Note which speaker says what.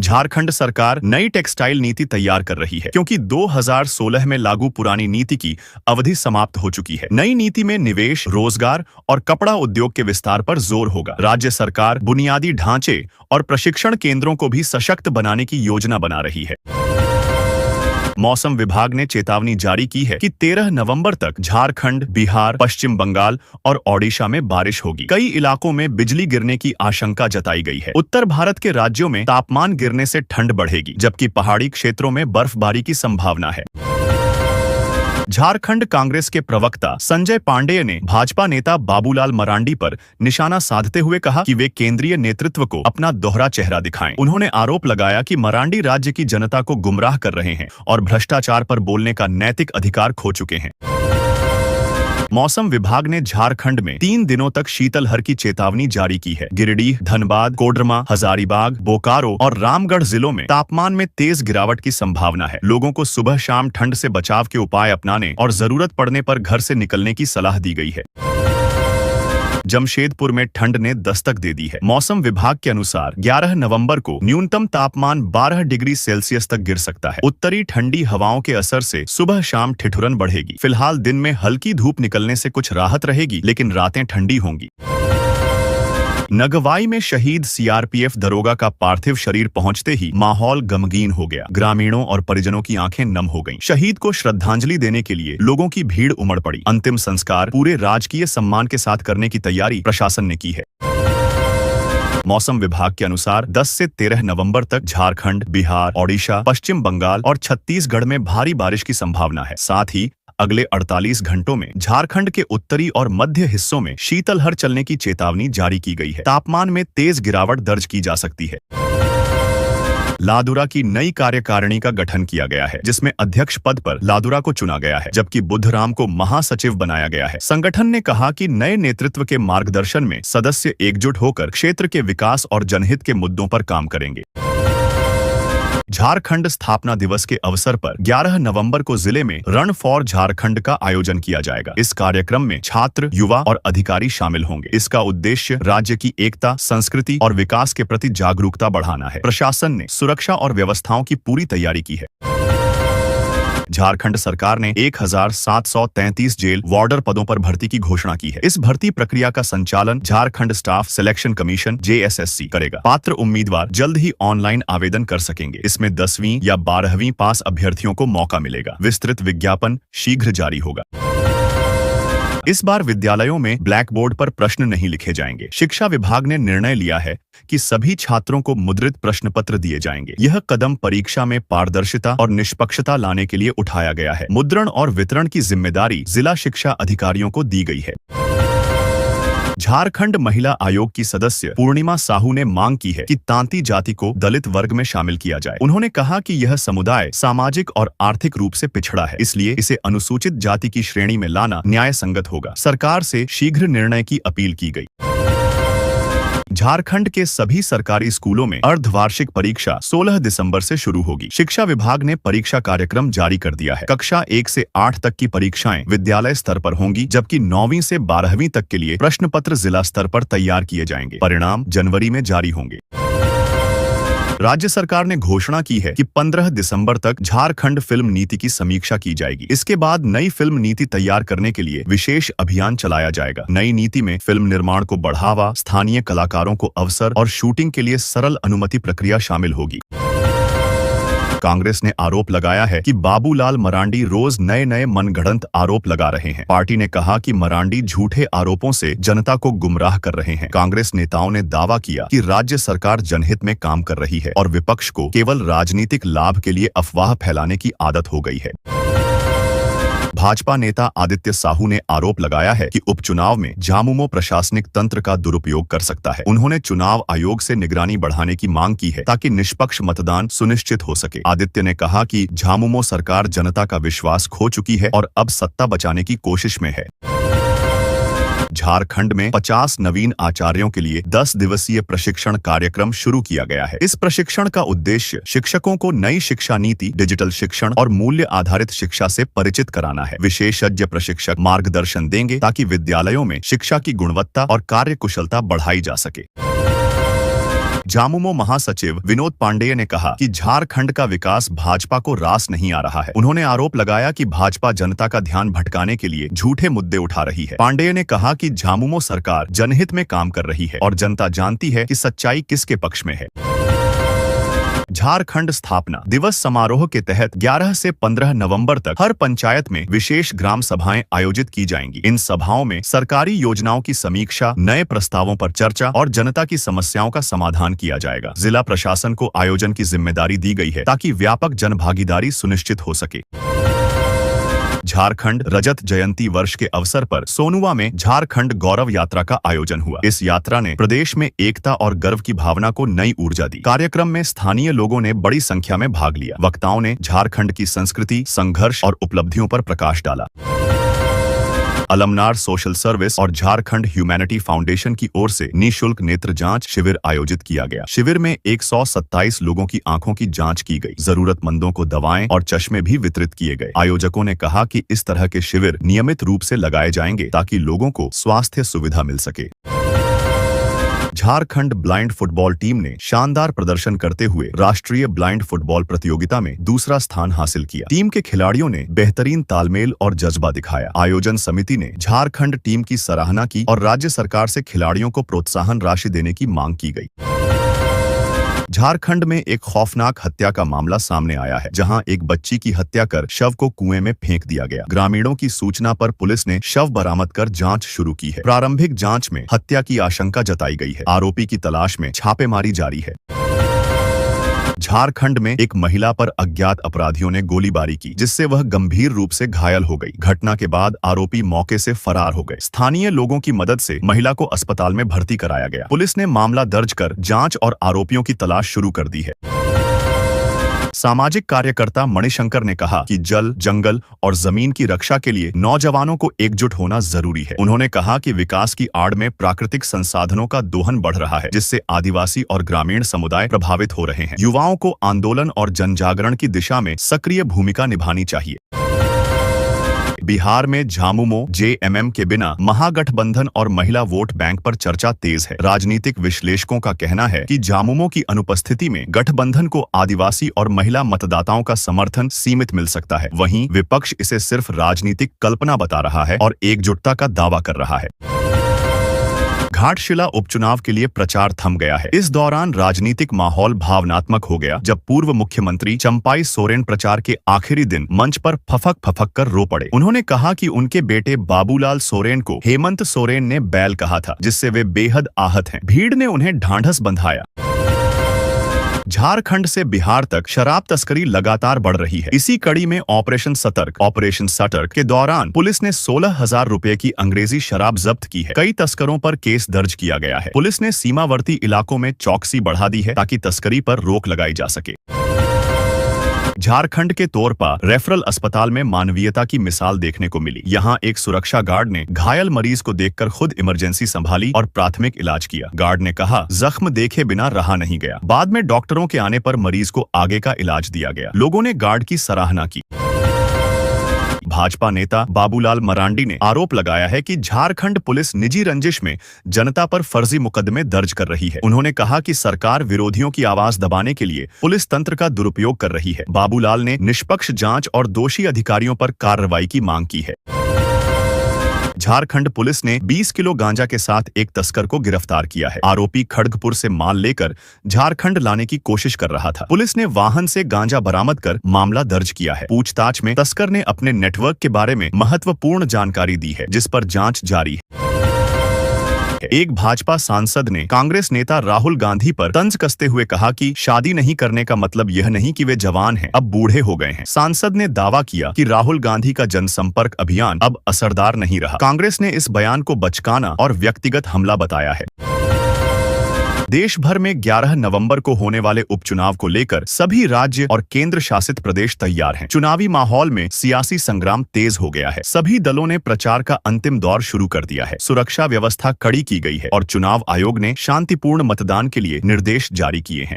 Speaker 1: झारखंड सरकार नई टेक्सटाइल नीति तैयार कर रही है क्योंकि 2016 में लागू पुरानी नीति की अवधि समाप्त हो चुकी है। नई नीति में निवेश, रोजगार और कपड़ा उद्योग के विस्तार पर जोर होगा। राज्य सरकार बुनियादी ढांचे और प्रशिक्षण केंद्रों को भी सशक्त बनाने की योजना बना रही है। मौसम विभाग ने चेतावनी जारी की है कि 13 नवंबर तक झारखंड, बिहार, पश्चिम बंगाल और ओडिशा में बारिश होगी। कई इलाकों में बिजली गिरने की आशंका जताई गई है। उत्तर भारत के राज्यों में तापमान गिरने से ठंड बढ़ेगी, जबकि पहाड़ी क्षेत्रों में बर्फबारी की संभावना है। झारखंड कांग्रेस के प्रवक्ता संजय पांडेय ने भाजपा नेता बाबूलाल मरांडी पर निशाना साधते हुए कहा कि वे केंद्रीय नेतृत्व को अपना दोहरा चेहरा दिखाएं। उन्होंने आरोप लगाया कि मरांडी राज्य की जनता को गुमराह कर रहे हैं और भ्रष्टाचार पर बोलने का नैतिक अधिकार खो चुके हैं। मौसम विभाग ने झारखंड में 3 दिनों तक शीतलहर की चेतावनी जारी की है। गिरिडीह, धनबाद, कोडरमा, हजारीबाग, बोकारो और रामगढ़ जिलों में तापमान में तेज गिरावट की संभावना है। लोगों को सुबह शाम ठंड से बचाव के उपाय अपनाने और जरूरत पड़ने पर घर से निकलने की सलाह दी गई है। जमशेदपुर में ठंड ने दस्तक दे दी है। मौसम विभाग के अनुसार 11 नवंबर को न्यूनतम तापमान 12 डिग्री सेल्सियस तक गिर सकता है। उत्तरी ठंडी हवाओं के असर से सुबह शाम ठिठुरन बढ़ेगी। फिलहाल दिन में हल्की धूप निकलने से कुछ राहत रहेगी, लेकिन रातें ठंडी होंगी। नगवाई में शहीद सीआरपीएफ दरोगा का पार्थिव शरीर पहुंचते ही माहौल गमगीन हो गया। ग्रामीणों और परिजनों की आंखें नम हो गईं। शहीद को श्रद्धांजलि देने के लिए लोगों की भीड़ उमड़ पड़ी। अंतिम संस्कार पूरे राजकीय सम्मान के साथ करने की तैयारी प्रशासन ने की है। मौसम विभाग के अनुसार 10 से 13 नवंबर तक झारखंड, बिहार, ओडिशा, पश्चिम बंगाल और छत्तीसगढ़ में भारी बारिश की संभावना है। साथ ही अगले 48 घंटों में झारखंड के उत्तरी और मध्य हिस्सों में शीतलहर चलने की चेतावनी जारी की गई है। तापमान में तेज गिरावट दर्ज की जा सकती है। लादुरा की नई कार्यकारिणी का गठन किया गया है, जिसमें अध्यक्ष पद पर लादुरा को चुना गया है, जबकि बुद्धराम को महासचिव बनाया गया है। संगठन ने कहा कि नए नेतृत्व के मार्गदर्शन में सदस्य एकजुट होकर क्षेत्र के विकास और जनहित के मुद्दों पर काम करेंगे। झारखंड स्थापना दिवस के अवसर पर 11 नवंबर को जिले में रन फॉर झारखंड का आयोजन किया जाएगा। इस कार्यक्रम में छात्र, युवा और अधिकारी शामिल होंगे। इसका उद्देश्य राज्य की एकता, संस्कृति और विकास के प्रति जागरूकता बढ़ाना है। प्रशासन ने सुरक्षा और व्यवस्थाओं की पूरी तैयारी की है। झारखंड सरकार ने 1733 जेल वार्डर पदों पर भर्ती की घोषणा की है। इस भर्ती प्रक्रिया का संचालन Jharkhand staff selection commission JSSC करेगा। पात्र उम्मीदवार जल्द ही ऑनलाइन आवेदन कर सकेंगे। इसमें 10वीं या 12वीं पास अभ्यर्थियों को मौका मिलेगा। विस्तृत विज्ञापन शीघ्र जारी होगा। इस बार विद्यालयों में ब्लैक बोर्ड पर प्रश्न नहीं लिखे जाएंगे। शिक्षा विभाग ने निर्णय लिया है कि सभी छात्रों को मुद्रित प्रश्न पत्र दिए जाएंगे। यह कदम परीक्षा में पारदर्शिता और निष्पक्षता लाने के लिए उठाया गया है। मुद्रण और वितरण की जिम्मेदारी जिला शिक्षा अधिकारियों को दी गई है। झारखंड महिला आयोग की सदस्य पूर्णिमा साहू ने मांग की है कि तांती जाति को दलित वर्ग में शामिल किया जाए। उन्होंने कहा कि यह समुदाय सामाजिक और आर्थिक रूप से पिछड़ा है, इसलिए इसे अनुसूचित जाति की श्रेणी में लाना न्याय संगत होगा। सरकार से शीघ्र निर्णय की अपील की गई। झारखंड के सभी सरकारी स्कूलों में अर्धवार्षिक परीक्षा 16 दिसंबर से शुरू होगी। शिक्षा विभाग ने परीक्षा कार्यक्रम जारी कर दिया है। कक्षा 1 से 8 तक की परीक्षाएं विद्यालय स्तर पर होंगी, जबकि 9वीं से 12वीं तक के लिए प्रश्न पत्र जिला स्तर पर तैयार किए जाएंगे। परिणाम जनवरी में जारी होंगे। राज्य सरकार ने घोषणा की है कि 15 दिसंबर तक झारखंड फिल्म नीति की समीक्षा की जाएगी। इसके बाद नई फिल्म नीति तैयार करने के लिए विशेष अभियान चलाया जाएगा। नई नीति में फिल्म निर्माण को बढ़ावा, स्थानीय कलाकारों को अवसर और शूटिंग के लिए सरल अनुमति प्रक्रिया शामिल होगी। कांग्रेस ने आरोप लगाया है कि बाबूलाल मरांडी रोज नए नए मनगढ़ंत आरोप लगा रहे हैं। पार्टी ने कहा कि मरांडी झूठे आरोपों से जनता को गुमराह कर रहे हैं। कांग्रेस नेताओं ने दावा किया कि राज्य सरकार जनहित में काम कर रही है और विपक्ष को केवल राजनीतिक लाभ के लिए अफवाह फैलाने की आदत हो गई है। भाजपा नेता आदित्य साहू ने आरोप लगाया है कि उपचुनाव में झामुमो प्रशासनिक तंत्र का दुरुपयोग कर सकता है। उन्होंने चुनाव आयोग से निगरानी बढ़ाने की मांग की है ताकि निष्पक्ष मतदान सुनिश्चित हो सके। आदित्य ने कहा कि झामुमो सरकार जनता का विश्वास खो चुकी है और अब सत्ता बचाने की कोशिश में है। झारखंड में 50 नवीन आचार्यों के लिए 10 दिवसीय प्रशिक्षण कार्यक्रम शुरू किया गया है। इस प्रशिक्षण का उद्देश्य शिक्षकों को नई शिक्षा नीति, डिजिटल शिक्षण और मूल्य आधारित शिक्षा से परिचित कराना है। विशेषज्ञ प्रशिक्षक मार्गदर्शन देंगे ताकि विद्यालयों में शिक्षा की गुणवत्ता और कार्यकुशलता बढ़ाई जा सके। झामुमो महासचिव विनोद पांडेय ने कहा कि झारखंड का विकास भाजपा को रास नहीं आ रहा है। उन्होंने आरोप लगाया कि भाजपा जनता का ध्यान भटकाने के लिए झूठे मुद्दे उठा रही है। पांडेय ने कहा कि झामुमो सरकार जनहित में काम कर रही है और जनता जानती है कि सच्चाई किसके पक्ष में है। झारखंड स्थापना दिवस समारोह के तहत 11 से 15 नवंबर तक हर पंचायत में विशेष ग्राम सभाएं आयोजित की जाएंगी। इन सभाओं में सरकारी योजनाओं की समीक्षा, नए प्रस्तावों पर चर्चा और जनता की समस्याओं का समाधान किया जाएगा। जिला प्रशासन को आयोजन की जिम्मेदारी दी गई है ताकि व्यापक जनभागीदारी सुनिश्चित हो सके। झारखंड रजत जयंती वर्ष के अवसर पर सोनुआ में झारखंड गौरव यात्रा का आयोजन हुआ। इस यात्रा ने प्रदेश में एकता और गर्व की भावना को नई ऊर्जा दी। कार्यक्रम में स्थानीय लोगों ने बड़ी संख्या में भाग लिया। वक्ताओं ने झारखंड की संस्कृति, संघर्ष और उपलब्धियों पर प्रकाश डाला। अलमनार सोशल सर्विस और झारखंड ह्यूमैनिटी फाउंडेशन की ओर से निःशुल्क नेत्र जांच शिविर आयोजित किया गया। शिविर में 127 लोगों की आंखों की जांच की गई। जरूरतमंदों को दवाएं और चश्मे भी वितरित किए गए। आयोजकों ने कहा कि इस तरह के शिविर नियमित रूप से लगाए जाएंगे ताकि लोगों को स्वास्थ्य सुविधा मिल सके। झारखंड ब्लाइंड फुटबॉल टीम ने शानदार प्रदर्शन करते हुए राष्ट्रीय ब्लाइंड फुटबॉल प्रतियोगिता में दूसरा स्थान हासिल किया। टीम के खिलाड़ियों ने बेहतरीन तालमेल और जज्बा दिखाया। आयोजन समिति ने झारखंड टीम की सराहना की और राज्य सरकार से खिलाड़ियों को प्रोत्साहन राशि देने की मांग की गई। झारखंड में एक खौफनाक हत्या का मामला सामने आया है, जहां एक बच्ची की हत्या कर शव को कुएं में फेंक दिया गया। ग्रामीणों की सूचना पर पुलिस ने शव बरामद कर जांच शुरू की है। प्रारंभिक जांच में हत्या की आशंका जताई गई है। आरोपी की तलाश में छापेमारी जारी है। झारखंड में एक महिला पर अज्ञात अपराधियों ने गोलीबारी की, जिससे वह गंभीर रूप से घायल हो गई। घटना के बाद आरोपी मौके से फरार हो गए। स्थानीय लोगों की मदद से महिला को अस्पताल में भर्ती कराया गया। पुलिस ने मामला दर्ज कर जांच और आरोपियों की तलाश शुरू कर दी है। सामाजिक कार्यकर्ता मणिशंकर ने कहा कि जल, जंगल और जमीन की रक्षा के लिए नौजवानों को एकजुट होना जरूरी है। उन्होंने कहा कि विकास की आड़ में प्राकृतिक संसाधनों का दोहन बढ़ रहा है, जिससे आदिवासी और ग्रामीण समुदाय प्रभावित हो रहे हैं। युवाओं को आंदोलन और जनजागरण की दिशा में सक्रिय भूमिका निभानी चाहिए। बिहार में झामुमो जेएमएम के बिना महागठबंधन और महिला वोट बैंक पर चर्चा तेज है। राजनीतिक विश्लेषकों का कहना है कि झामुमो की अनुपस्थिति में गठबंधन को आदिवासी और महिला मतदाताओं का समर्थन सीमित मिल सकता है। वहीं विपक्ष इसे सिर्फ राजनीतिक कल्पना बता रहा है और एकजुटता का दावा कर रहा है। घाटशिला उपचुनाव के लिए प्रचार थम गया है। इस दौरान राजनीतिक माहौल भावनात्मक हो गया, जब पूर्व मुख्यमंत्री चंपाई सोरेन प्रचार के आखिरी दिन मंच पर फफक कर रो पड़े। उन्होंने कहा कि उनके बेटे बाबूलाल सोरेन को हेमंत सोरेन ने बैल कहा था, जिससे वे बेहद आहत हैं। भीड़ ने उन्हें ढांढस बंधाया। झारखंड से बिहार तक शराब तस्करी लगातार बढ़ रही है। इसी कड़ी में ऑपरेशन सतर्क के दौरान पुलिस ने 16,000 रुपए की अंग्रेजी शराब जब्त की है। कई तस्करों पर केस दर्ज किया गया है। पुलिस ने सीमावर्ती इलाकों में चौकसी बढ़ा दी है ताकि तस्करी पर रोक लगाई जा सके। झारखंड के तोरपा रेफरल अस्पताल में मानवीयता की मिसाल देखने को मिली। यहाँ एक सुरक्षा गार्ड ने घायल मरीज को देखकर खुद इमरजेंसी संभाली और प्राथमिक इलाज किया। गार्ड ने कहा, जख्म देखे बिना रहा नहीं गया। बाद में डॉक्टरों के आने पर मरीज को आगे का इलाज दिया गया। लोगों ने गार्ड की सराहना की। भाजपा नेता बाबूलाल मरांडी ने आरोप लगाया है कि झारखंड पुलिस निजी रंजिश में जनता पर फर्जी मुकदमे दर्ज कर रही है। उन्होंने कहा कि सरकार विरोधियों की आवाज दबाने के लिए पुलिस तंत्र का दुरुपयोग कर रही है। बाबूलाल ने निष्पक्ष जांच और दोषी अधिकारियों पर कार्रवाई की मांग की है। झारखंड पुलिस ने 20 किलो गांजा के साथ एक तस्कर को गिरफ्तार किया है। आरोपी खड़गपुर से माल लेकर झारखंड लाने की कोशिश कर रहा था। पुलिस ने वाहन से गांजा बरामद कर मामला दर्ज किया है। पूछताछ में तस्कर ने अपने नेटवर्क के बारे में महत्वपूर्ण जानकारी दी है, जिस पर जांच जारी है। एक भाजपा सांसद ने कांग्रेस नेता राहुल गांधी पर तंज कसते हुए कहा कि शादी नहीं करने का मतलब यह नहीं कि वे जवान हैं, अब बूढ़े हो गए हैं। सांसद ने दावा किया कि राहुल गांधी का जनसंपर्क अभियान अब असरदार नहीं रहा। कांग्रेस ने इस बयान को बचकाना और व्यक्तिगत हमला बताया है। देश भर में 11 नवंबर को होने वाले उपचुनाव को लेकर सभी राज्य और केंद्र शासित प्रदेश तैयार हैं। चुनावी माहौल में सियासी संग्राम तेज हो गया है। सभी दलों ने प्रचार का अंतिम दौर शुरू कर दिया है। सुरक्षा व्यवस्था कड़ी की गई है और चुनाव आयोग ने शांतिपूर्ण मतदान के लिए निर्देश जारी किए हैं।